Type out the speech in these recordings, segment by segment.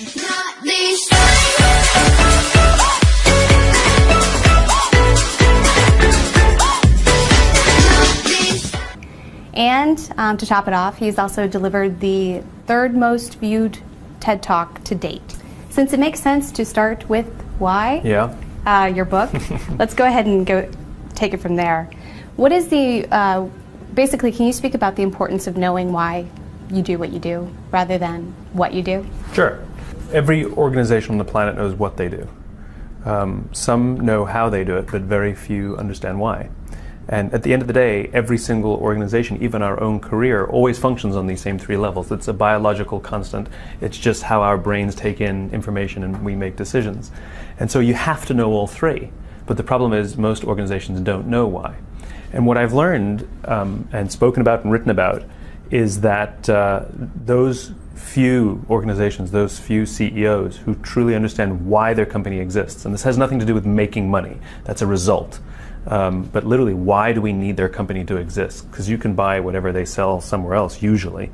Not these. And to top it off, he's also delivered the third most viewed TED Talk to date. Since it makes sense to start with why, your book, let's go ahead and take it from there. What is basically, can you speak about the importance of knowing why you do what you do rather than what you do? Sure. Every organization on the planet knows what they do. Some know how they do it, but very few understand why. And at the end of the day, every single organization, even our own career, always functions on these same three levels. It's a biological constant. It's just how our brains take in information and we make decisions. And so you have to know all three. But the problem is most organizations don't know why. And what I've learned and spoken about and written about is that those few organizations, those few CEOs who truly understand why their company exists, and this has nothing to do with making money, that's a result. But literally, why do we need their company to exist? Because you can buy whatever they sell somewhere else, usually.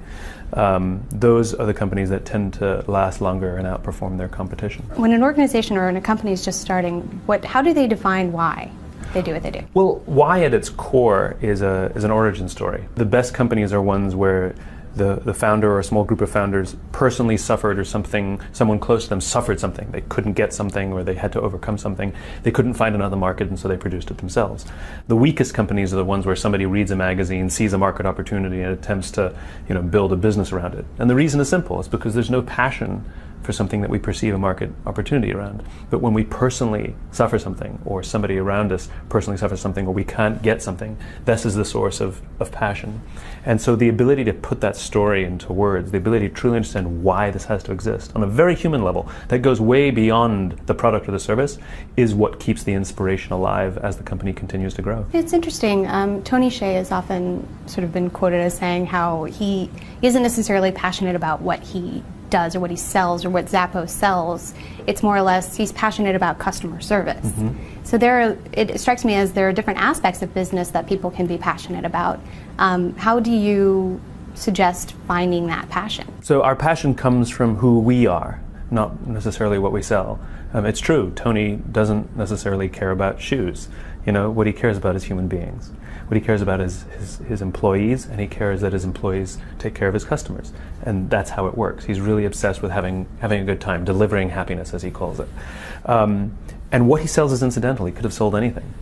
Those are the companies that tend to last longer and outperform their competition. When an organization or a company is just starting, how do they define why they do what they do? Well, why at its core is an origin story. The best companies are ones where the founder or a small group of founders personally suffered, or someone close to them suffered something. They couldn't get something, or they had to overcome something. They couldn't find another market, and so they produced it themselves. The weakest companies are the ones where somebody reads a magazine, sees a market opportunity, and attempts to build a business around it. And the reason is simple. It's because there's no passion for something that we perceive a market opportunity around. But when we personally suffer something, or somebody around us personally suffers something, or we can't get something, this is the source of passion. And so the ability to put that story into words, the ability to truly understand why this has to exist on a very human level that goes way beyond the product or the service, is what keeps the inspiration alive as the company continues to grow. It's interesting. Tony Hsieh has often sort of been quoted as saying how he isn't necessarily passionate about what he does or what he sells or what Zappos sells. It's more or less he's passionate about customer service. Mm-hmm. So it strikes me as there are different aspects of business that people can be passionate about. How do you suggest finding that passion? So our passion comes from who we are, not necessarily what we sell. It's true, Tony doesn't necessarily care about shoes. What he cares about is human beings. What he cares about is his employees, and he cares that his employees take care of his customers. And that's how it works. He's really obsessed with having a good time, delivering happiness, as he calls it. And what he sells is incidental. He could have sold anything.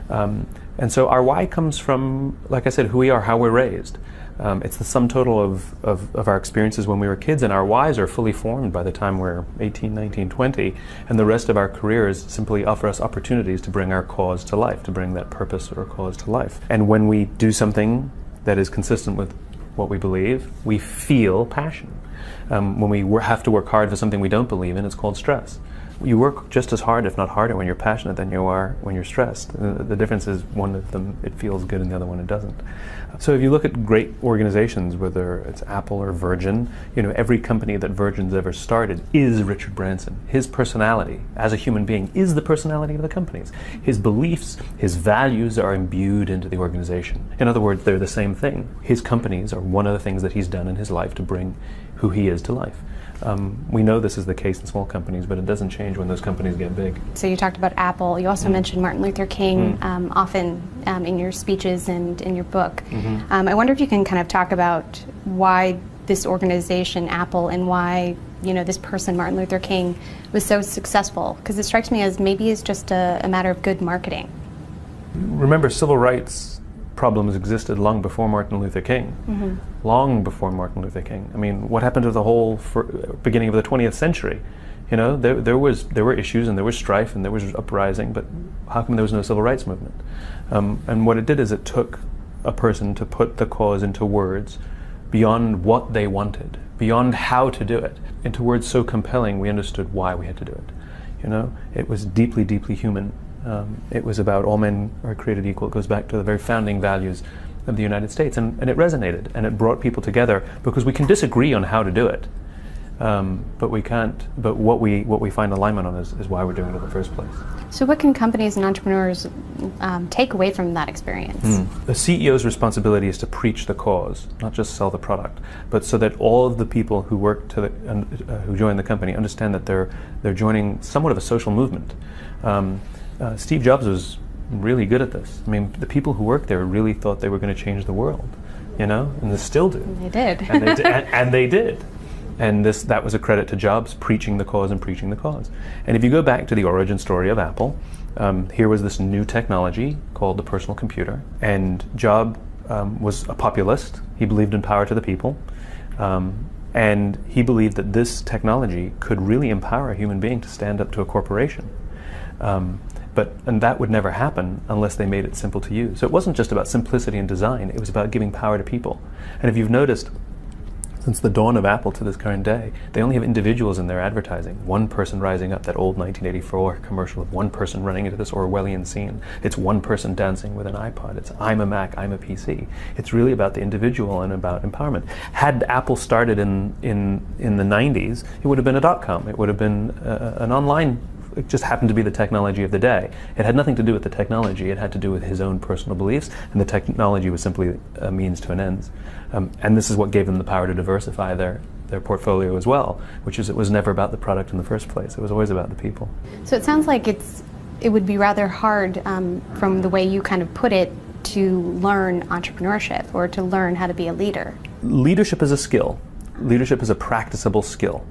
And so our why comes from, like I said, who we are, how we're raised. It's the sum total of our experiences when we were kids, and our whys are fully formed by the time we're 18, 19, 20, and the rest of our careers simply offer us opportunities to bring our cause to life, to bring that purpose or cause to life. And when we do something that is consistent with what we believe, we feel passion. When we have to work hard for something we don't believe in, it's called stress. You work just as hard, if not harder, when you're passionate than you are when you're stressed. The difference is one of them, it feels good, and the other one, it doesn't. So if you look at great organizations, whether it's Apple or Virgin, every company that Virgin's ever started is Richard Branson. His personality as a human being is the personality of the companies. His beliefs, his values are imbued into the organization. In other words, they're the same thing. His companies are one of the things that he's done in his life to bring who he is to life. We know this is the case in small companies, but it doesn't change when those companies get big. So you talked about Apple. You also mentioned Martin Luther King often in your speeches and in your book. I wonder if you can kind of talk about why this organization, Apple, and why this person, Martin Luther King, was so successful. Because it strikes me as maybe it's just a matter of good marketing. Remember, civil rights problems existed long before Martin Luther King. Long before Martin Luther King. I mean, what happened to the whole beginning of the 20th century? There were issues, and there was strife, and there was uprising, but how come there was no civil rights movement? And what it did is it took a person to put the cause into words beyond what they wanted, beyond how to do it, into words so compelling we understood why we had to do it. It was deeply, deeply human. It was about all men are created equal. It goes back to the very founding values of the United States, and it resonated, and it brought people together because we can disagree on how to do it. but we can't. But what we find alignment on is why we're doing it in the first place. So what can companies and entrepreneurs take away from that experience? The CEO's responsibility is to preach the cause, not just sell the product, but so that all of the people who work who join the company understand that they're joining somewhat of a social movement. Steve Jobs was really good at this. I mean, the people who worked there really thought they were going to change the world, and they still do. And they did. And they did. And that was a credit to Jobs preaching the cause and preaching the cause. And if you go back to the origin story of Apple, here was this new technology called the personal computer. And Jobs was a populist. He believed in power to the people. And he believed that this technology could really empower a human being to stand up to a corporation. And that would never happen unless they made it simple to use. So it wasn't just about simplicity and design, it was about giving power to people. And if you've noticed, since the dawn of Apple to this current day, they only have individuals in their advertising. One person rising up, that old 1984 commercial of one person running into this Orwellian scene. It's one person dancing with an iPod. It's I'm a Mac, I'm a PC. It's really about the individual and about empowerment. Had Apple started in the 90s, it would have been a dot-com. It would have been an online. It just happened to be the technology of the day. It had nothing to do with the technology. It had to do with his own personal beliefs, and the technology was simply a means to an end. And this is what gave them the power to diversify their portfolio as well, which is it was never about the product in the first place. It was always about the people. So it sounds like it would be rather hard, from the way you kind of put it, to learn entrepreneurship or to learn how to be a leader. Leadership is a skill. Leadership is a practicable skill.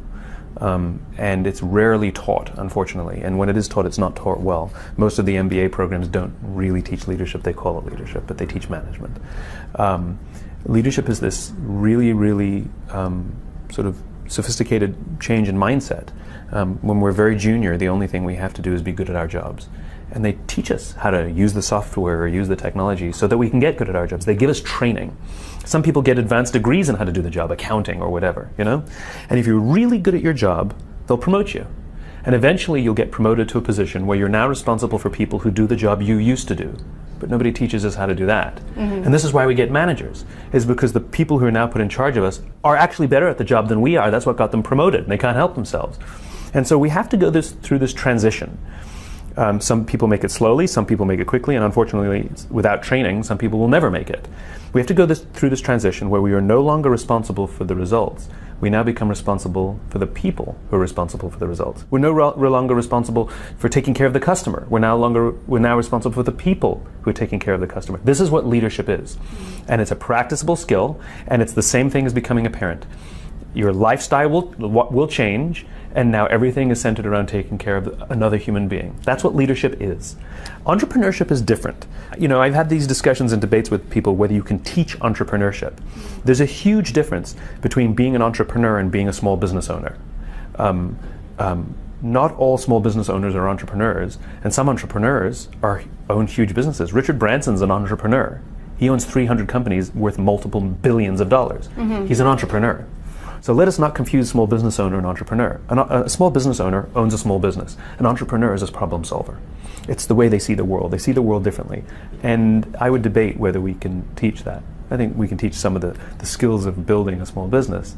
And it's rarely taught, unfortunately. And when it is taught, it's not taught well. Most of the MBA programs don't really teach leadership. They call it leadership, but they teach management. Leadership is this really, really sort of sophisticated change in mindset. When we're very junior, the only thing we have to do is be good at our jobs. And they teach us how to use the software or use the technology so that we can get good at our jobs. They give us training. Some people get advanced degrees in how to do the job, accounting or whatever, And if you're really good at your job, they'll promote you. And eventually you'll get promoted to a position where you're now responsible for people who do the job you used to do. But nobody teaches us how to do that. Mm-hmm. And this is why we get managers, is because the people who are now put in charge of us are actually better at the job than we are. That's what got them promoted, and they can't help themselves. And so we have to go through this transition. Some people make it slowly, some people make it quickly, and unfortunately, without training, some people will never make it. We have to go through this transition where we are no longer responsible for the results. We now become responsible for the people who are responsible for the results. We're no longer responsible for taking care of the customer. We're now responsible for the people who are taking care of the customer. This is what leadership is. And it's a practicable skill, and it's the same thing as becoming a parent. Your lifestyle will change, and now everything is centered around taking care of another human being. That's what leadership is. Entrepreneurship is different. I've had these discussions and debates with people whether you can teach entrepreneurship. There's a huge difference between being an entrepreneur and being a small business owner. Not all small business owners are entrepreneurs, and some entrepreneurs own huge businesses. Richard Branson's an entrepreneur. He owns 300 companies worth multiple billions of dollars. Mm-hmm. He's an entrepreneur. So let us not confuse small business owner and entrepreneur. A small business owner owns a small business. An entrepreneur is a problem solver. It's the way they see the world. They see the world differently. And I would debate whether we can teach that. I think we can teach some of the skills of building a small business,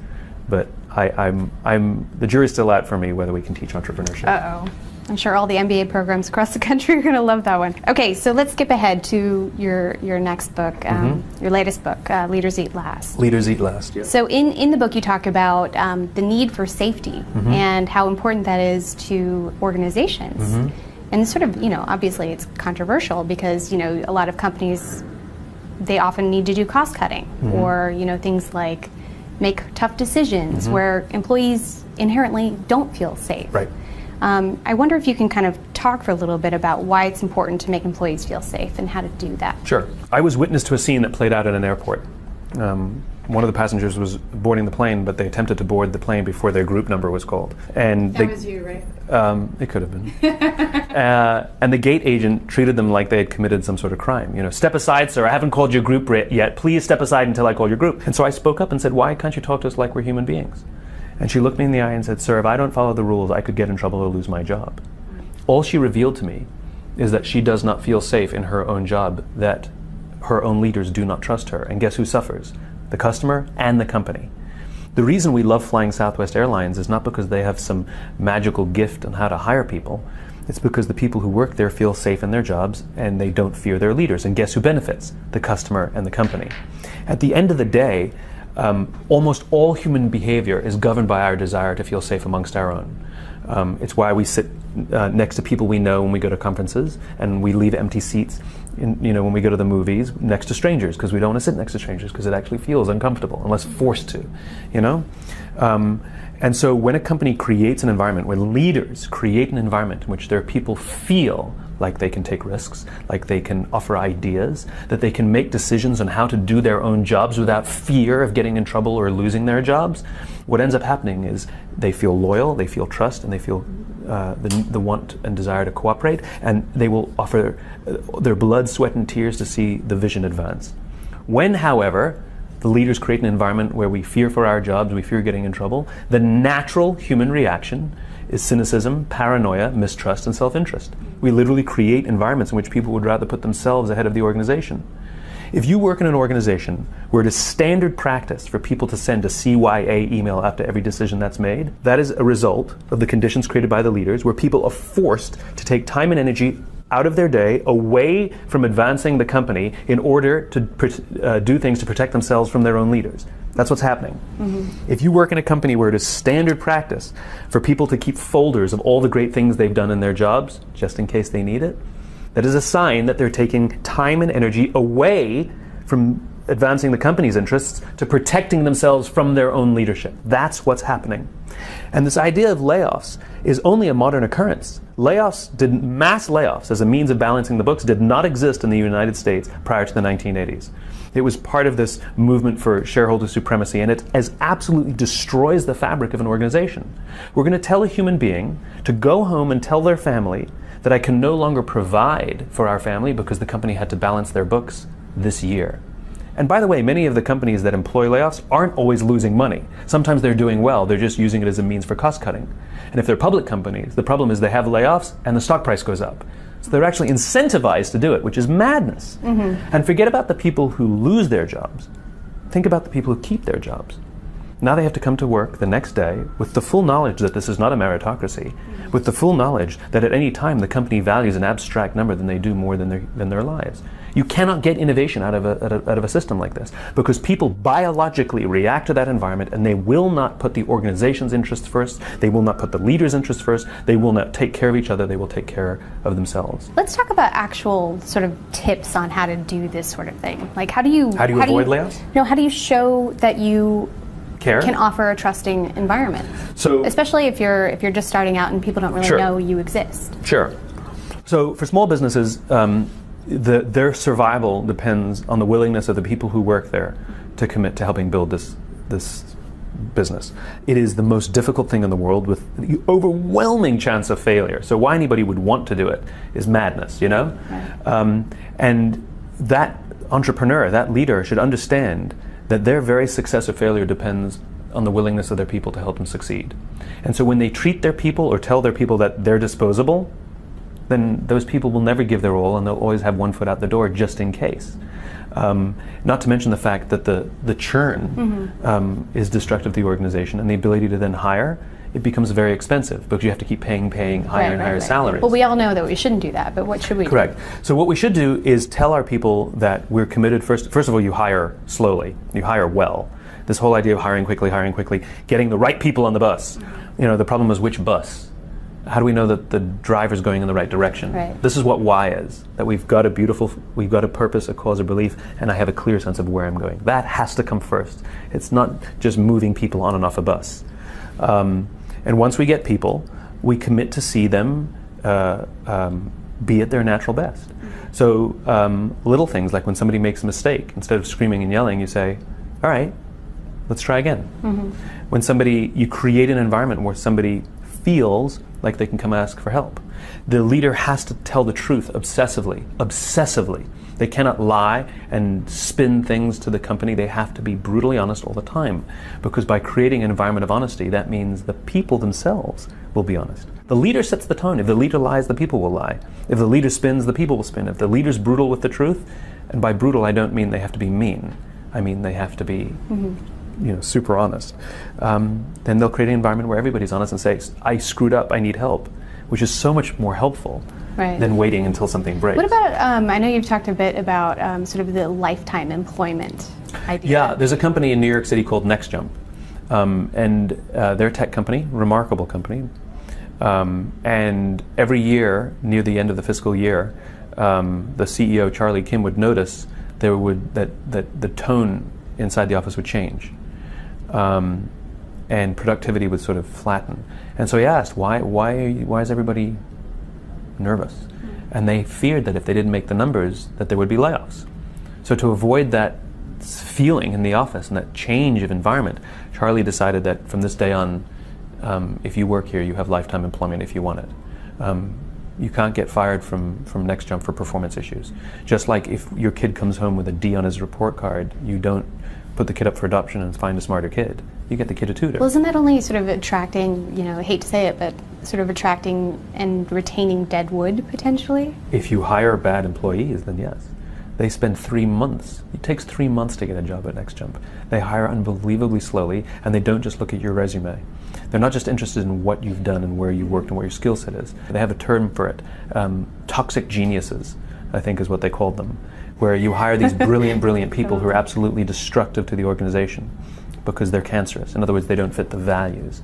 but the jury's still out for me whether we can teach entrepreneurship. Uh-oh. I'm sure all the MBA programs across the country are going to love that one. Okay, so let's skip ahead to your next book, your latest book, Leaders Eat Last. Leaders Eat Last, yeah. So in the book you talk about the need for safety and how important that is to organizations. Mm-hmm. And sort of, obviously it's controversial because, a lot of companies, they often need to do cost cutting or, things like make tough decisions where employees inherently don't feel safe. Right. I wonder if you can kind of talk for a little bit about why it's important to make employees feel safe and how to do that. Sure. I was witness to a scene that played out at an airport. One of the passengers was boarding the plane, but they attempted to board the plane before their group number was called. And that was you, right? It could have been. And the gate agent treated them like they had committed some sort of crime. Step aside, sir. I haven't called your group yet. Please step aside until I call your group. And so I spoke up and said, why can't you talk to us like we're human beings? And she looked me in the eye and said, sir, if I don't follow the rules, I could get in trouble or lose my job. All she revealed to me is that she does not feel safe in her own job, that her own leaders do not trust her. And guess who suffers? The customer and the company. The reason we love flying Southwest Airlines is not because they have some magical gift on how to hire people. It's because the people who work there feel safe in their jobs and they don't fear their leaders. And guess who benefits? The customer and the company. At the end of the day, almost all human behavior is governed by our desire to feel safe amongst our own. It's why we sit next to people we know when we go to conferences, and we leave empty seats when we go to the movies next to strangers, because we don't want to sit next to strangers because it actually feels uncomfortable unless forced to. And so when a company creates an environment, when leaders create an environment in which their people feel like they can take risks, like they can offer ideas, that they can make decisions on how to do their own jobs without fear of getting in trouble or losing their jobs, what ends up happening is they feel loyal, they feel trust, and they feel the want and desire to cooperate, and they will offer their blood, sweat, and tears to see the vision advance. When, however, the leaders create an environment where we fear for our jobs, we fear getting in trouble, the natural human reaction is cynicism, paranoia, mistrust, and self-interest. We literally create environments in which people would rather put themselves ahead of the organization. If you work in an organization where it is standard practice for people to send a CYA email after every decision that's made, that is a result of the conditions created by the leaders, where people are forced to take time and energy out of their day away from advancing the company in order to do things to protect themselves from their own leaders. That's what's happening. If you work in a company where it is standard practice for people to keep folders of all the great things they've done in their jobs, just in case they need it, that is a sign that they're taking time and energy away from advancing the company's interests to protecting themselves from their own leadership. That's what's happening. And this idea of layoffs is only a modern occurrence. Mass layoffs as a means of balancing the books did not exist in the United States prior to the 1980s. It was part of this movement for shareholder supremacy, and it absolutely destroys the fabric of an organization. We're going to tell a human being to go home and tell their family that I can no longer provide for our family because the company had to balance their books this year. And by the way, many of the companies that employ layoffs aren't always losing money. Sometimes they're doing well, they're just using it as a means for cost cutting. And if they're public companies, the problem is they have layoffs and the stock price goes up. So they're actually incentivized to do it, which is madness. And forget about the people who lose their jobs. Think about the people who keep their jobs. Now they have to come to work the next day with the full knowledge that this is not a meritocracy, with the full knowledge that at any time the company values an abstract number than they do more than their lives. You cannot get innovation out of a system like this, because people biologically react to that environment, and they will not put the organization's interests first, they will not put the leader's interests first, they will not take care of each other, they will take care of themselves. Let's talk about actual sort of tips on how to do this sort of thing. Like how do you avoid layoffs? No, how do you show that you can offer a trusting environment? So, especially if you're just starting out and people don't really know you exist. Sure. So for small businesses, their survival depends on the willingness of the people who work there to commit to helping build this business. It is the most difficult thing in the world with the overwhelming chance of failure. So why anybody would want to do it is madness, Right. And that entrepreneur, that leader should understand that their very success or failure depends on the willingness of their people to help them succeed. And so when they treat their people or tell their people that they're disposable, then those people will never give their all, and they'll always have one foot out the door just in case. Not to mention the fact that the churn is destructive to the organization, and the ability to then hire, it becomes very expensive because you have to keep paying higher and higher salaries. Well, we all know that we shouldn't do that, but what should we do? Correct. So what we should do is tell our people that we're committed. First of all, you hire slowly. You hire well. This whole idea of hiring quickly, getting the right people on the bus. The problem is which bus? How do we know that the driver's going in the right direction? Right. This is what why is. That we've got a purpose, a cause, a belief, and I have a clear sense of where I'm going. That has to come first. It's not just moving people on and off a bus. And once we get people, we commit to see them be at their natural best. So little things like when somebody makes a mistake, instead of screaming and yelling, you say, all right, let's try again. When you create an environment where somebody feels like they can come ask for help. The leader has to tell the truth obsessively. They cannot lie and spin things to the company. They have to be brutally honest all the time, because by creating an environment of honesty, that means the people themselves will be honest. The leader sets the tone. If the leader lies, the people will lie. If the leader spins, the people will spin. If the leader's brutal with the truth, and by brutal I don't mean they have to be mean, I mean they have to be super honest, then they'll create an environment where everybody's honest and say, I screwed up, I need help, which is so much more helpful than waiting until something breaks. What about, I know you've talked a bit about sort of the lifetime employment idea. Yeah, there's a company in New York City called NextJump, and they're a tech company, remarkable company, and every year, near the end of the fiscal year, the CEO, Charlie Kim, would notice that the tone inside the office would change, and productivity would sort of flatten. And so he asked, why is everybody nervous? And they feared that if they didn't make the numbers, that there would be layoffs. So to avoid that feeling in the office and that change of environment, Charlie decided that from this day on, if you work here, you have lifetime employment if you want it. You can't get fired from NextJump for performance issues. Just like if your kid comes home with a D on his report card, you don't put the kid up for adoption and find a smarter kid. You get the kid a tutor. Well, isn't that only sort of attracting, I hate to say it, but sort of attracting and retaining dead wood, potentially? If you hire bad employees, then yes. They spend 3 months. It takes 3 months to get a job at NextJump. They hire unbelievably slowly, and they don't just look at your resume. They're not just interested in what you've done and where you worked and what your skill set is. They have a term for it. Toxic geniuses, I think is what they called them, where you hire these brilliant people who are absolutely destructive to the organization because they're cancerous. In other words, they don't fit the values.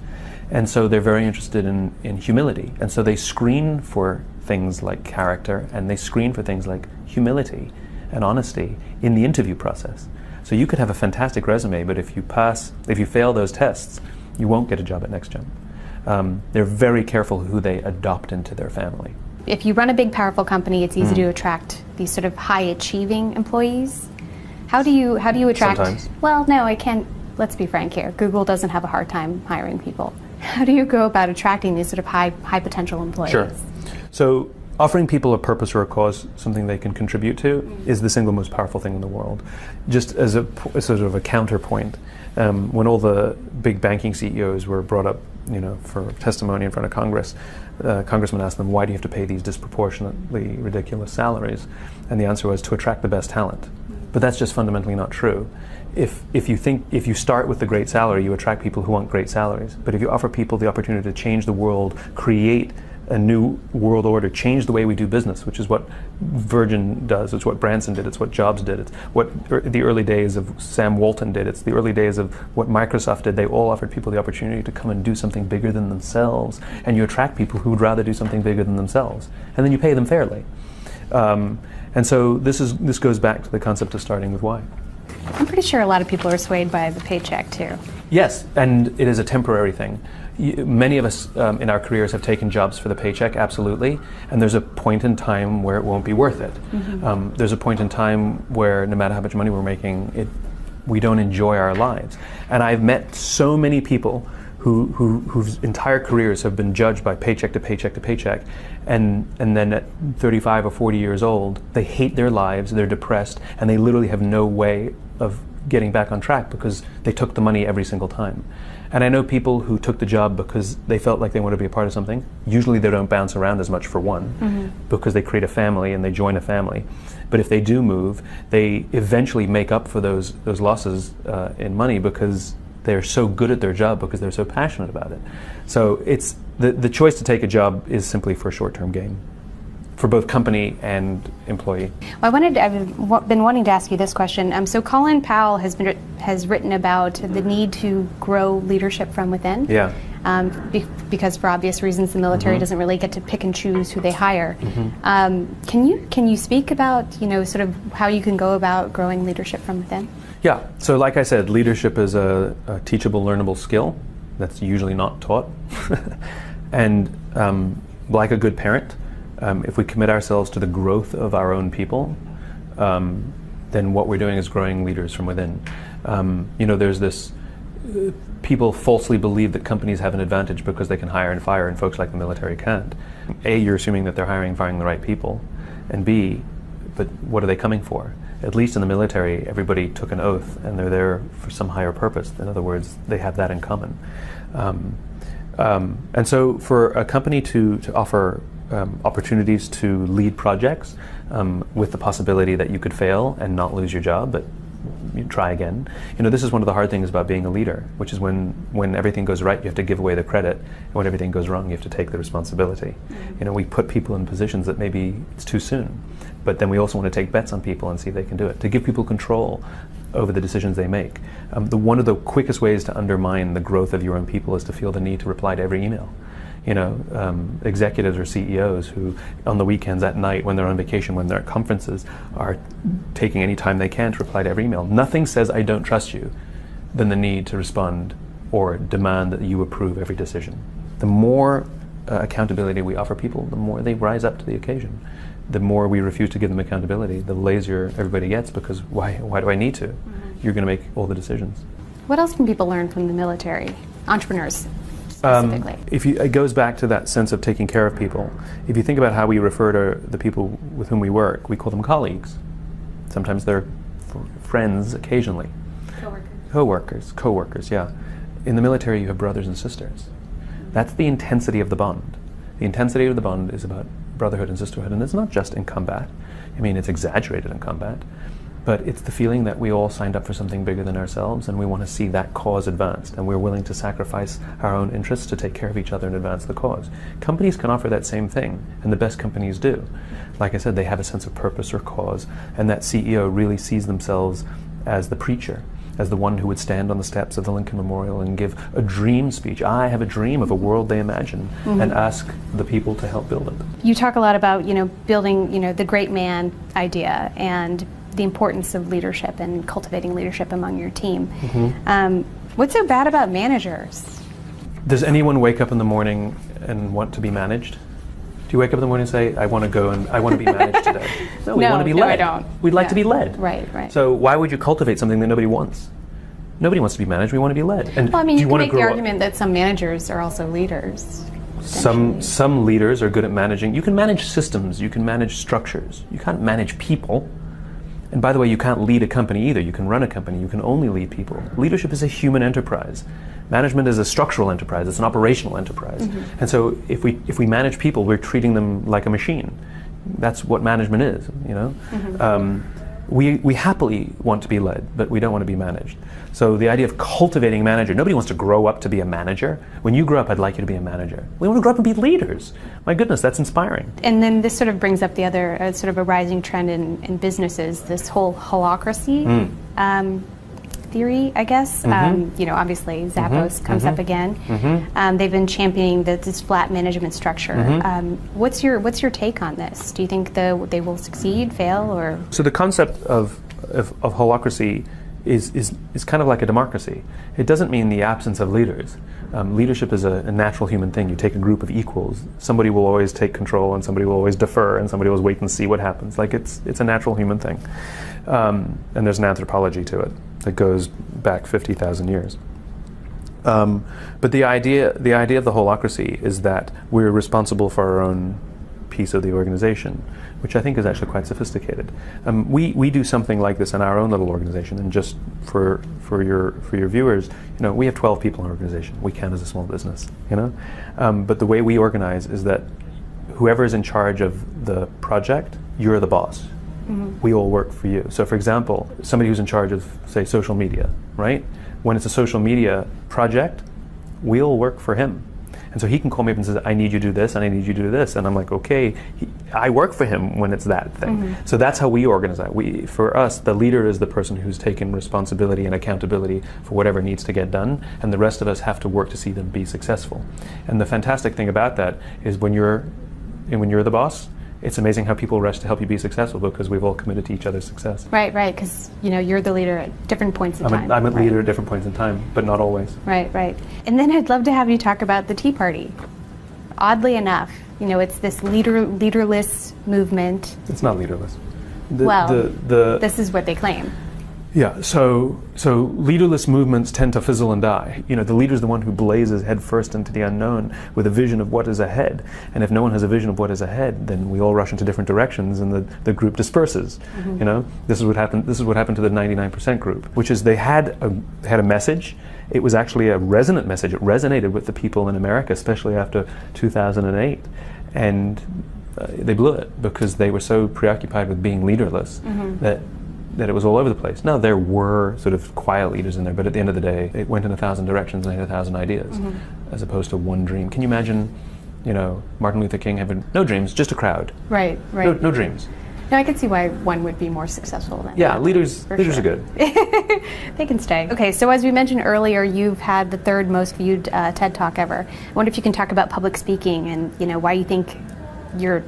And so they're very interested in humility. And so they screen for things like character, and they screen for things like humility and honesty in the interview process. So you could have a fantastic resume, but if you fail those tests, you won't get a job at NextJump. They're very careful who they adopt into their family. If you run a big, powerful company, it's easy to attract these sort of high-achieving employees. How do you attract? Sometimes. Well, no, I can't. Let's be frank here. Google doesn't have a hard time hiring people. How do you go about attracting these sort of high potential employees? Sure. So offering people a purpose or a cause, something they can contribute to, is the single most powerful thing in the world. Just as a sort of a counterpoint, when all the big banking CEOs were brought up, for testimony in front of Congress, Congressman asked them, why do you have to pay these disproportionately ridiculous salaries? And the answer was to attract the best talent. But that's just fundamentally not true. If you start with the great salary, you attract people who want great salaries. But if you offer people the opportunity to change the world, create a new world order, change the way we do business, which is what Virgin does, it's what Branson did, it's what Jobs did, it's what the early days of Sam Walton did, it's the early days of what Microsoft did. They all offered people the opportunity to come and do something bigger than themselves, and you attract people who would rather do something bigger than themselves, and then you pay them fairly. And so this goes back to the concept of starting with why. I'm pretty sure a lot of people are swayed by the paycheck too. Yes, and it is a temporary thing. Many of us in our careers have taken jobs for the paycheck, absolutely, and there's a point in time where it won't be worth it. Mm-hmm. There's a point in time where no matter how much money we're making, we don't enjoy our lives. And I've met so many people whose entire careers have been judged by paycheck to paycheck to paycheck, and then at 35 or 40 years old, they hate their lives, they're depressed, and they literally have no way of getting back on track because they took the money every single time. And I know people who took the job because they felt like they wanted to be a part of something. Usually they don't bounce around as much, for one, because they create a family and they join a family. But if they do move, they eventually make up for those losses in money because they're so good at their job, because they're so passionate about it. So it's the choice to take a job is simply for a short-term gain, for both company and employee. Well, I've been wanting to ask you this question. So Colin Powell has written about the need to grow leadership from within. Yeah. Because for obvious reasons, the military doesn't really get to pick and choose who they hire. Can you speak about sort of how you can go about growing leadership from within? Yeah. So like I said, leadership is a teachable, learnable skill that's usually not taught. And like a good parent, if we commit ourselves to the growth of our own people, then what we're doing is growing leaders from within. There's this, people falsely believe that companies have an advantage because they can hire and fire and folks like the military can't. A, you're assuming that they're hiring and firing the right people, and B, but what are they coming for? At least in the military, everybody took an oath and they're there for some higher purpose. In other words, they have that in common. And so for a company to offer opportunities to lead projects with the possibility that you could fail and not lose your job, but you try again. This is one of the hard things about being a leader, which is when everything goes right, you have to give away the credit, and when everything goes wrong, you have to take the responsibility. We put people in positions that maybe it's too soon, but then we also want to take bets on people and see if they can do it, to give people control over the decisions they make. One of the quickest ways to undermine the growth of your own people is to feel the need to reply to every email. Executives or CEOs who on the weekends, at night, when they're on vacation, when they're at conferences, are taking any time they can to reply to every email. Nothing says I don't trust you than the need to respond or demand that you approve every decision. The more accountability we offer people, the more they rise up to the occasion. The more we refuse to give them accountability, the lazier everybody gets, because why do I need to? You're going to make all the decisions. What else can people learn from the military? Entrepreneurs, specifically. It goes back to that sense of taking care of people. If you think about how we refer to the people with whom we work, we call them colleagues. Sometimes they're friends, occasionally. Co-workers, yeah. In the military, you have brothers and sisters. That's the intensity of the bond. The intensity of the bond is about brotherhood and sisterhood, and it's not just in combat. It's exaggerated in combat, but it's the feeling that we all signed up for something bigger than ourselves, and we want to see that cause advanced, and we're willing to sacrifice our own interests to take care of each other and advance the cause. Companies can offer that same thing, and the best companies do. Like I said, they have a sense of purpose or cause, and that CEO really sees themselves as the preacher, as the one who would stand on the steps of the Lincoln Memorial and give a dream speech. I have a dream of a world they imagine, and ask the people to help build it. You talk a lot about, building, the great man idea and the importance of leadership and cultivating leadership among your team. What's so bad about managers? Does anyone wake up in the morning and want to be managed? Do you wake up in the morning and say, I want to go and I want to be managed today? No, we want to be led. I don't. We'd like to be led. Right. So why would you cultivate something that nobody wants? Nobody wants to be managed. We want to be led. And well, you can make the argument that some managers are also leaders. Some leaders are good at managing. You can manage systems. You can manage structures. You can't manage people. And by the way, you can't lead a company either. You can run a company. You can only lead people. Leadership is a human enterprise. Management is a structural enterprise. It's an operational enterprise. And so if we manage people, we're treating them like a machine. That's what management is, We happily want to be led, but we don't want to be managed. So the idea of cultivating manager, nobody wants to grow up to be a manager. When you grow up, I'd like you to be a manager. We want to grow up and be leaders. My goodness, that's inspiring. And then this sort of brings up the other sort of a rising trend in businesses, this whole holacracy theory, I guess. Obviously Zappos comes up again. They've been championing this flat management structure. What's your take on this? Do you think they will succeed, fail, or? So the concept of holacracy is kind of like a democracy. It doesn't mean the absence of leaders. Leadership is a natural human thing. You take a group of equals. Somebody will always take control, and somebody will always defer, and somebody will wait and see what happens. Like it's a natural human thing. And there's an anthropology to it that goes back 50,000 years. But the idea of the holacracy is that we're responsible for our own piece of the organization, which I think is actually quite sophisticated. We do something like this in our own little organization, and just for your viewers, we have 12 people in our organization. We count as a small business, But the way we organize is that whoever is in charge of the project, you're the boss. We all work for you. So for example, somebody who's in charge of, say, social media, right? When it's a social media project, we all work for him. And so he can call me up and says, I need you to do this, and I need you to do this. And I'm like, okay, I work for him when it's that thing. So that's how we organize it. For us, the leader is the person who's taken responsibility and accountability for whatever needs to get done, and the rest of us have to work to see them be successful. And the fantastic thing about that is when you're the boss, it's amazing how people rush to help you be successful, because we've all committed to each other's success. Right, because you're the leader at different points in time. I'm a leader at different points in time, but not always. Right. And then I'd love to have you talk about the Tea Party. Oddly enough, it's this leaderless movement. It's not leaderless. This is what they claim. Yeah, so leaderless movements tend to fizzle and die. The leader is the one who blazes head first into the unknown with a vision of what is ahead. And if no one has a vision of what is ahead, then we all rush into different directions, and the group disperses. This is what happened. This is what happened to the 99% group, which is they had a message. It was actually a resonant message. It resonated with the people in America, especially after 2008, and they blew it because they were so preoccupied with being leaderless that that it was all over the place. Now, there were sort of quiet leaders in there, but at the end of the day, it went in 1,000 directions and had 1,000 ideas, as opposed to one dream. Can you imagine, Martin Luther King having no dreams, just a crowd? Right. No dreams. No, I can see why one would be more successful than Yeah, leaders are good. They can stay. Okay, so as we mentioned earlier, you've had the third most viewed TED Talk ever. I wonder if you can talk about public speaking and why you think your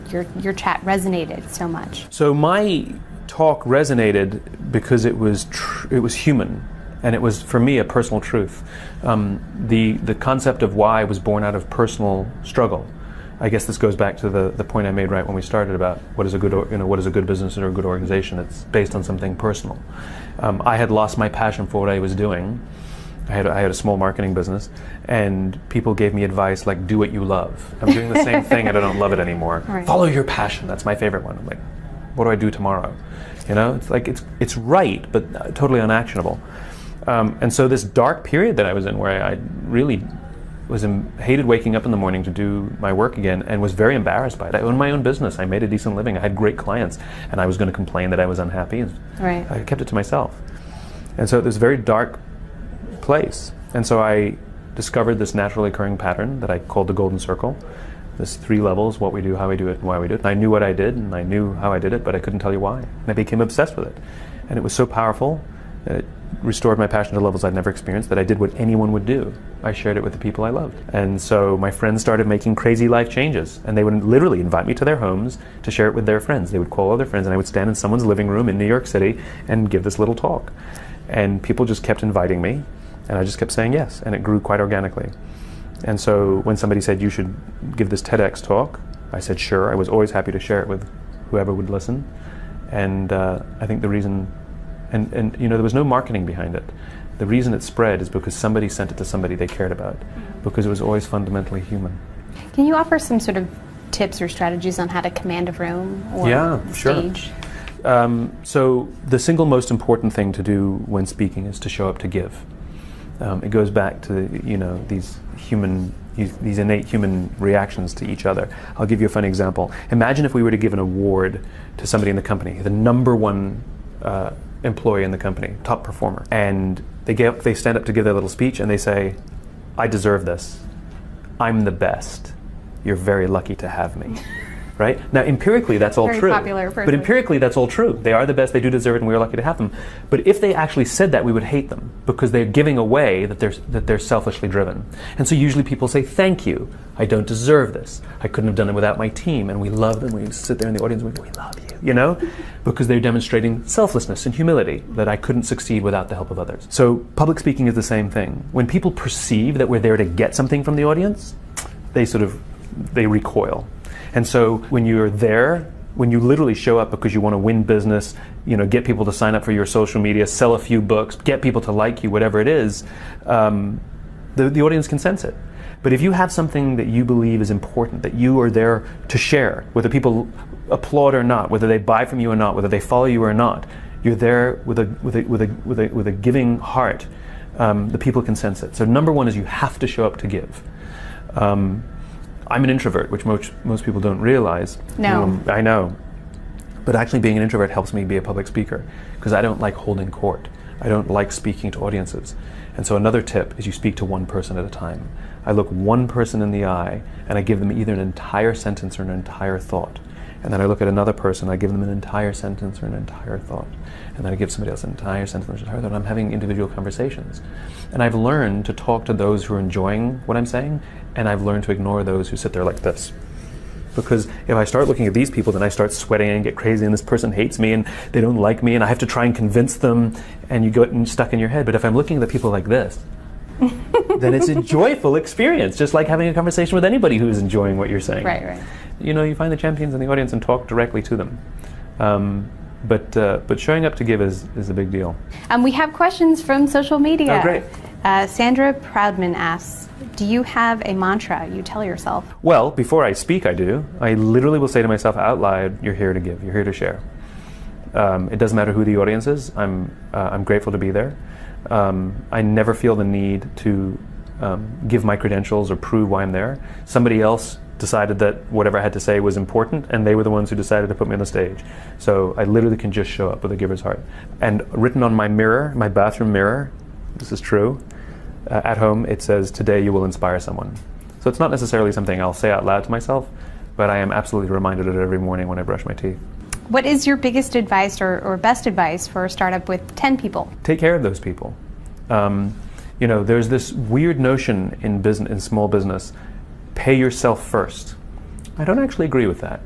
chat resonated so much. So my talk resonated because it was human, and it was, for me, a personal truth. The concept of why was born out of personal struggle. I guess this goes back to the point I made right when we started about what is a good business or a good organization. It's based on something personal. I had lost my passion for what I was doing. I had a small marketing business, and people gave me advice like, do what you love. I'm doing the same thing and I don't love it anymore. Right. Follow your passion. That's my favorite one. I'm like, what do I do tomorrow? It's like it's right, but totally unactionable. And so this dark period that I was in, where I really hated waking up in the morning to do my work again, and was very embarrassed by it. I owned my own business. I made a decent living. I had great clients, and I was going to complain that I was unhappy. Right. I kept it to myself. And so this very dark place. And so I discovered this naturally occurring pattern that I called the golden circle. There's 3 levels: what we do, how we do it, and why we do it. And I knew what I did, and I knew how I did it, but I couldn't tell you why. And I became obsessed with it. And it was so powerful, and it restored my passion to levels I'd never experienced, that I did what anyone would do. I shared it with the people I loved. And so my friends started making crazy life changes, and they would literally invite me to their homes to share it with their friends. They would call all their friends, and I would stand in someone's living room in New York City and give this little talk. And people just kept inviting me, and I just kept saying yes, and it grew quite organically. And so when somebody said, you should give this TEDx talk, I said sure. I was always happy to share it with whoever would listen. And I think the reason, and there was no marketing behind it. The reason it spread is because somebody sent it to somebody they cared about, because it was always fundamentally human. Can you offer some sort of tips or strategies on how to command a room or stage? Sure. So the single most important thing to do when speaking is to show up to give. It goes back to these innate human reactions to each other. I'll give you a funny example. Imagine if we were to give an award to somebody in the company, the number one employee in the company, top performer, and they stand up to give their little speech and they say, I deserve this. I'm the best. You're very lucky to have me. Right? Now, empirically, that's all Very true. popular person. But empirically, that's all true. They are the best, they do deserve it, and we're lucky to have them. But if they actually said that, we would hate them, because they're giving away that they're selfishly driven. And so usually people say, thank you, I don't deserve this. I couldn't have done it without my team. And we love them. We sit there in the audience and we love you, because they're demonstrating selflessness and humility, that I couldn't succeed without the help of others. So public speaking is the same thing. When people perceive that we're there to get something from the audience, they recoil. And so when you're there, when you literally show up because you want to win business, get people to sign up for your social media, sell a few books, get people to like you, whatever it is, the audience can sense it. But if you have something that you believe is important, that you are there to share, whether people applaud or not, whether they buy from you or not, whether they follow you or not, you're there with a giving heart, the people can sense it. So number one is you have to show up to give. I'm an introvert, which most people don't realize. No. I know. But actually being an introvert helps me be a public speaker, because I don't like holding court. I don't like speaking to audiences. And so another tip is you speak to one person at a time. I look one person in the eye and I give them either an entire sentence or an entire thought. And then I look at another person, I give them an entire sentence or an entire thought. And then I give somebody else an entire sentence or an entire thought. And I'm having individual conversations. And I've learned to talk to those who are enjoying what I'm saying, and I've learned to ignore those who sit there like this. Because if I start looking at these people, then I start sweating and get crazy, and this person hates me and they don't like me, and I have to try and convince them, and you get stuck in your head. But if I'm looking at the people like this, then it's a joyful experience, just like having a conversation with anybody who is enjoying what you're saying. Right. You find the champions in the audience and talk directly to them. But showing up to give is a big deal. We have questions from social media. Oh, great. Sandra Proudman asks, do you have a mantra you tell yourself? Well, before I speak, I do. I literally will say to myself out loud, you're here to give, you're here to share. It doesn't matter who the audience is. I'm grateful to be there. I never feel the need to give my credentials or prove why I'm there. Somebody else decided that whatever I had to say was important, and they were the ones who decided to put me on the stage. So I literally can just show up with a giver's heart. And written on my mirror, my bathroom mirror, this is true, at home it says, "Today you will inspire someone." So it's not necessarily something I'll say out loud to myself, but I am absolutely reminded of it every morning when I brush my teeth. What is your biggest advice or best advice for a startup with 10 people? Take care of those people. You know, there's this weird notion in business, in small business, pay yourself first. I don't actually agree with that.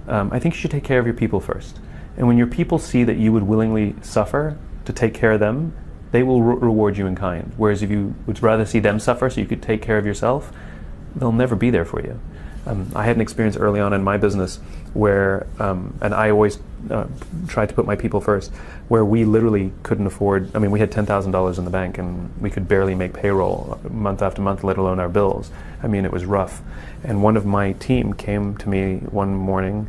I think you should take care of your people first. And when your people see that you would willingly suffer to take care of them, they will reward you in kind. Whereas if you would rather see them suffer so you could take care of yourself, they'll never be there for you. I had an experience early on in my business where, and I always tried to put my people first, where we literally couldn't afford, I mean, we had $10,000 in the bank and we could barely make payroll month after month, let alone our bills. I mean, it was rough. And one of my team came to me one morning,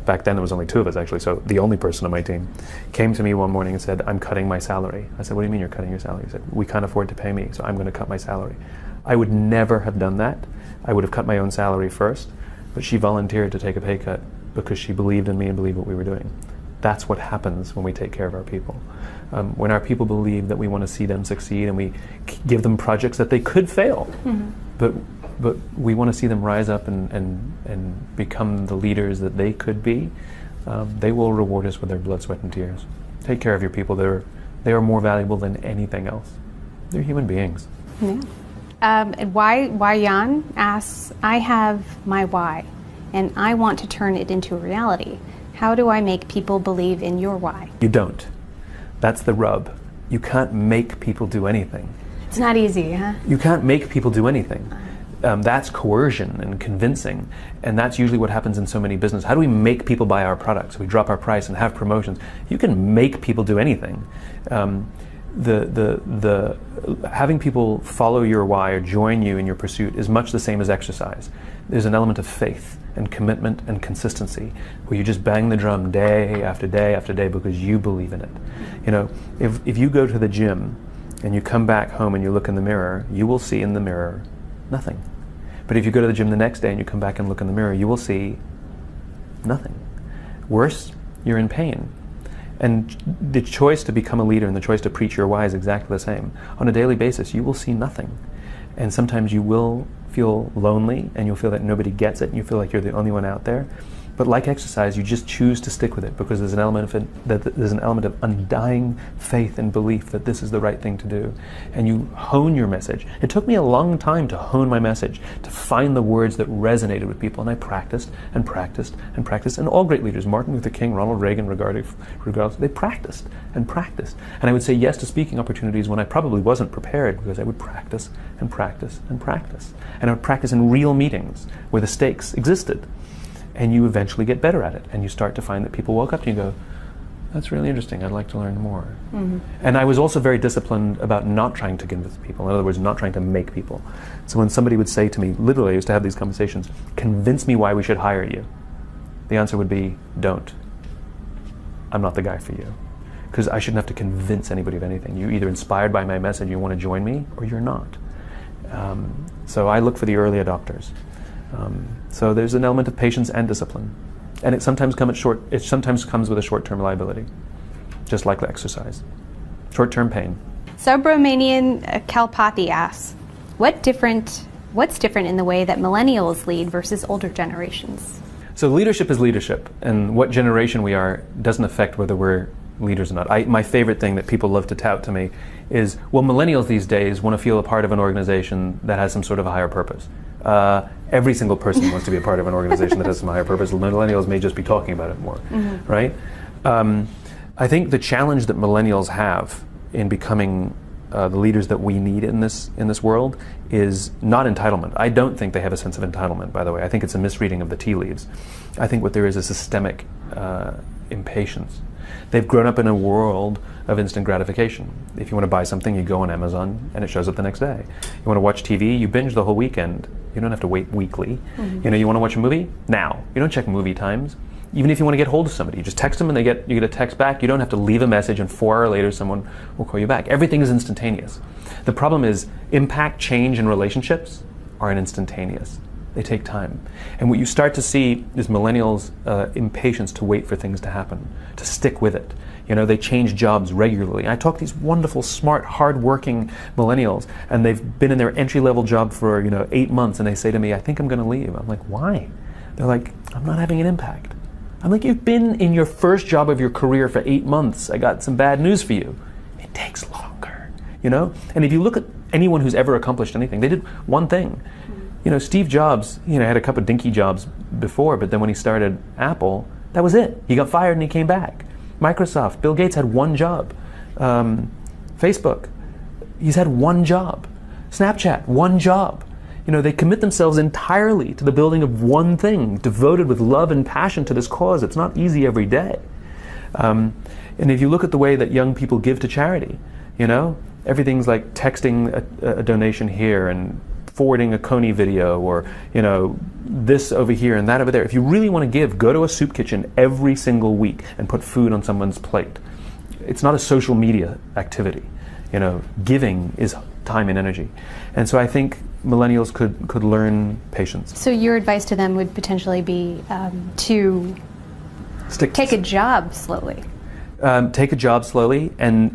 back then there was only 2 of us actually, so the only person on my team came to me one morning and said, "I'm cutting my salary." I said, "What do you mean you're cutting your salary?" He said, "We can't afford to pay me, so I'm going to cut my salary." I would never have done that. I would have cut my own salary first, but she volunteered to take a pay cut because she believed in me and believed what we were doing. That's what happens when we take care of our people. When our people believe that we want to see them succeed and we give them projects that they could fail, but we want to see them rise up and become the leaders that they could be, they will reward us with their blood, sweat, and tears. Take care of your people. They are more valuable than anything else. They're human beings. Yeah. Why Jan asks, I have my why, and I want to turn it into a reality. How do I make people believe in your why? You don't. That's the rub. You can't make people do anything. It's not easy, huh? You can't make people do anything. That's coercion and convincing, and that's usually what happens in so many businesses. How do we make people buy our products? We drop our price and have promotions. You can make people do anything. Having people follow your why or join you in your pursuit is much the same as exercise. There's an element of faith and commitment and consistency where you just bang the drum day after day after day because you believe in it. You know, if you go to the gym and you come back home and you look in the mirror, you will see in the mirror nothing. But if you go to the gym the next day and you come back and look in the mirror, you will see nothing. Worse, you're in pain. And the choice to become a leader and the choice to preach your why is exactly the same. On a daily basis, you will see nothing. And sometimes you will feel lonely and you'll feel that nobody gets it and you feel like you're the only one out there. But like exercise, you just choose to stick with it because there's an element of undying faith and belief that this is the right thing to do. And you hone your message. It took me a long time to hone my message, to find the words that resonated with people. And I practiced and practiced and practiced. And all great leaders, Martin Luther King, Ronald Reagan, regardless, they practiced and practiced. And I would say yes to speaking opportunities when I probably wasn't prepared because I would practice and practice and practice. And I would practice in real meetings where the stakes existed. And you eventually get better at it, and you start to find that people walk up to you and go, "That's really interesting, I'd like to learn more." Mm-hmm. And I was also very disciplined about not trying to convince people. In other words, not trying to make people. So when somebody would say to me, literally I used to have these conversations, "Convince me why we should hire you," the answer would be, "Don't. I'm not the guy for you." Because I shouldn't have to convince anybody of anything. You're either inspired by my message, you want to join me, or you're not. So I look for the early adopters. So there's an element of patience and discipline, and it sometimes comes with a short-term liability, just like the exercise. Short-term pain. Subramanian Kalpathy asks, what's different in the way that millennials lead versus older generations? So leadership is leadership, and what generation we are doesn't affect whether we're leaders or not. My favorite thing that people love to tout to me is, well, millennials these days want to feel a part of an organization that has some sort of a higher purpose. Every single person wants to be a part of an organization that has some higher purpose. Millennials may just be talking about it more, right? I think the challenge that millennials have in becoming the leaders that we need in this world is not entitlement. I don't think they have a sense of entitlement, by the way. I think it's a misreading of the tea leaves. I think what there is a systemic impatience. They've grown up in a world of instant gratification. If you want to buy something, you go on Amazon and it shows up the next day. You want to watch TV, you binge the whole weekend. You don't have to wait weekly. You know, you want to watch a movie? Now. You don't check movie times. Even if you want to get hold of somebody, you just text them and you get a text back. You don't have to leave a message and 4 hours later someone will call you back. Everything is instantaneous. The problem is impact, change, and relationships are instantaneous. They take time. And what you start to see is millennials' impatience to wait for things to happen, to stick with it. They change jobs regularly. I talk to these wonderful, smart, hard-working millennials, and they've been in their entry-level job for 8 months, and they say to me, I think I'm going to leave. I'm like, why? They're like, I'm not having an impact. I'm like, you've been in your first job of your career for 8 months. I got some bad news for you. It takes longer, And if you look at anyone who's ever accomplished anything, they did one thing. Steve Jobs, had a couple of dinky jobs before, but then when he started Apple, that was it. He got fired and he came back. Microsoft, Bill Gates had one job. Facebook, he's had one job. Snapchat, one job. They commit themselves entirely to the building of one thing, devoted with love and passion to this cause. It's not easy every day. And if you look at the way that young people give to charity, everything's like texting a donation here and forwarding a Coney video, or this over here and that over there. If you really want to give, go to a soup kitchen every single week and put food on someone's plate. It's not a social media activity. Giving is time and energy. And so I think millennials could learn patience. So your advice to them would potentially be to take a job slowly. Take a job slowly, and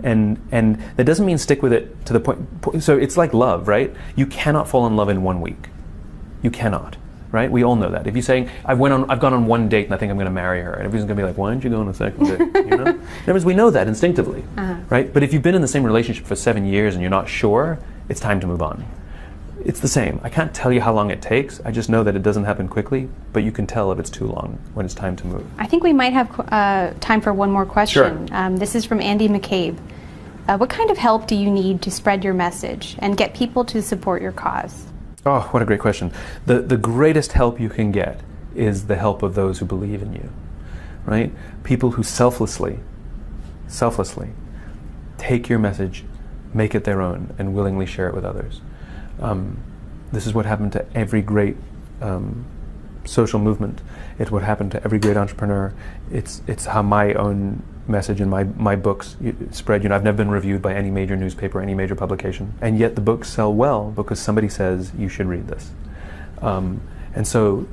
that doesn't mean stick with it to the point. So it's like love, right? You cannot fall in love in 1 week. You cannot, right? We all know that. If you're saying I've gone on one date and I think I'm going to marry her, and everybody's going to be like, why aren't you going on a second date? In other words, we know that instinctively, right? But if you've been in the same relationship for 7 years and you're not sure, it's time to move on. It's the same. I can't tell you how long it takes. I just know that it doesn't happen quickly, but you can tell if it's too long when it's time to move. I think we might have time for one more question. Sure. This is from Andy McCabe. What kind of help do you need to spread your message and get people to support your cause? Oh, what a great question. The greatest help you can get is the help of those who believe in you, right? People who selflessly take your message, make it their own, and willingly share it with others. This is what happened to every great social movement. It's what happened to every great entrepreneur. It's how my own message and my books spread. I've never been reviewed by any major newspaper, any major publication, and yet the books sell well because somebody says you should read this. And so,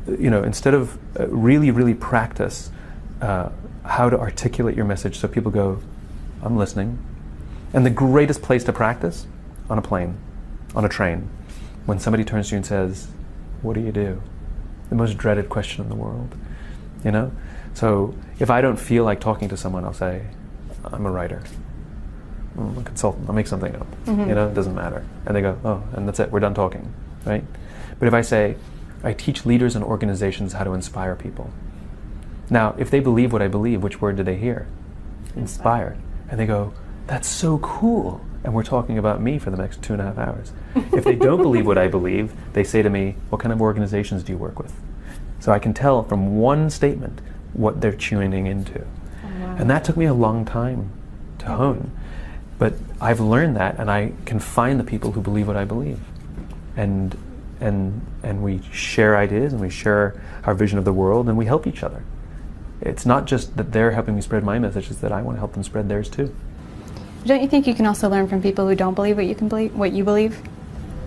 instead of really practice how to articulate your message so people go, I'm listening. And the greatest place to practice, on a plane, on a train, when somebody turns to you and says, what do you do? The most dreaded question in the world, So if I don't feel like talking to someone, I'll say, I'm a writer. I'm a consultant. I'll make something up. Mm-hmm. It doesn't matter. And they go, oh, and that's it. We're done talking, right? But if I say, I teach leaders and organizations how to inspire people. Now, if they believe what I believe, which word do they hear? Inspired. And they go, that's so cool. And we're talking about me for the next 2.5 hours. If they don't believe what I believe, they say to me, what kind of organizations do you work with? So I can tell from one statement what they're tuning into. Oh, wow. And that took me a long time to hone. But I've learned that, and I can find the people who believe what I believe. And we share ideas, and we share our vision of the world, and we help each other. It's not just that they're helping me spread my message, it's that I want to help them spread theirs too. Don't you think you can also learn from people who don't believe what you believe?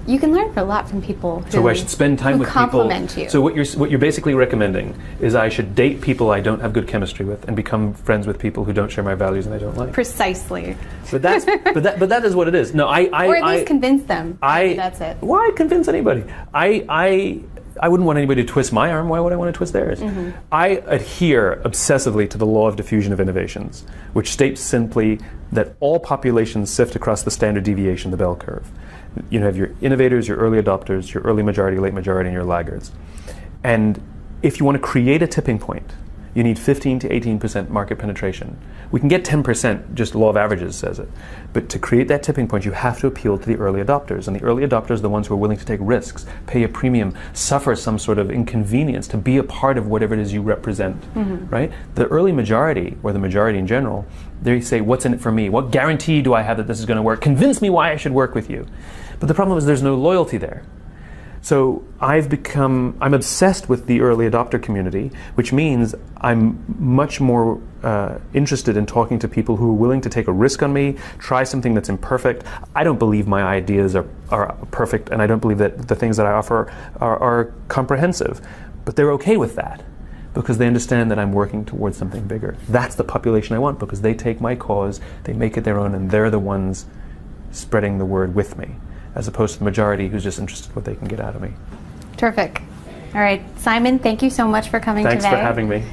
You can learn a lot from people who So I should spend time with people. Compliment you. So what you're basically recommending is I should date people I don't have good chemistry with and become friends with people who don't share my values and I don't like. Precisely. But that is what it is. No, or at least convince them. Maybe that's it. Why convince anybody? I wouldn't want anybody to twist my arm. Why would I want to twist theirs? Mm-hmm. I adhere obsessively to the law of diffusion of innovations, which states simply that all populations sift across the standard deviation, the bell curve. You have your innovators, your early adopters, your early majority, late majority, and your laggards. And if you want to create a tipping point, you need 15 to 18% market penetration. We can get 10%, just the law of averages says it. But to create that tipping point, you have to appeal to the early adopters. And the early adopters are the ones who are willing to take risks, pay a premium, suffer some sort of inconvenience to be a part of whatever it is you represent, right? The early majority, or the majority in general, they say, what's in it for me? What guarantee do I have that this is going to work? Convince me why I should work with you. But the problem is there's no loyalty there. So I'm obsessed with the early adopter community, which means I'm much more interested in talking to people who are willing to take a risk on me, try something that's imperfect. I don't believe my ideas are perfect, and I don't believe that the things that I offer are comprehensive. But they're okay with that, because they understand that I'm working towards something bigger. That's the population I want, because they take my cause, they make it their own, and they're the ones spreading the word with me, as opposed to the majority who's just interested in what they can get out of me. Terrific. All right, Simon, thank you so much for coming today. Thanks for having me.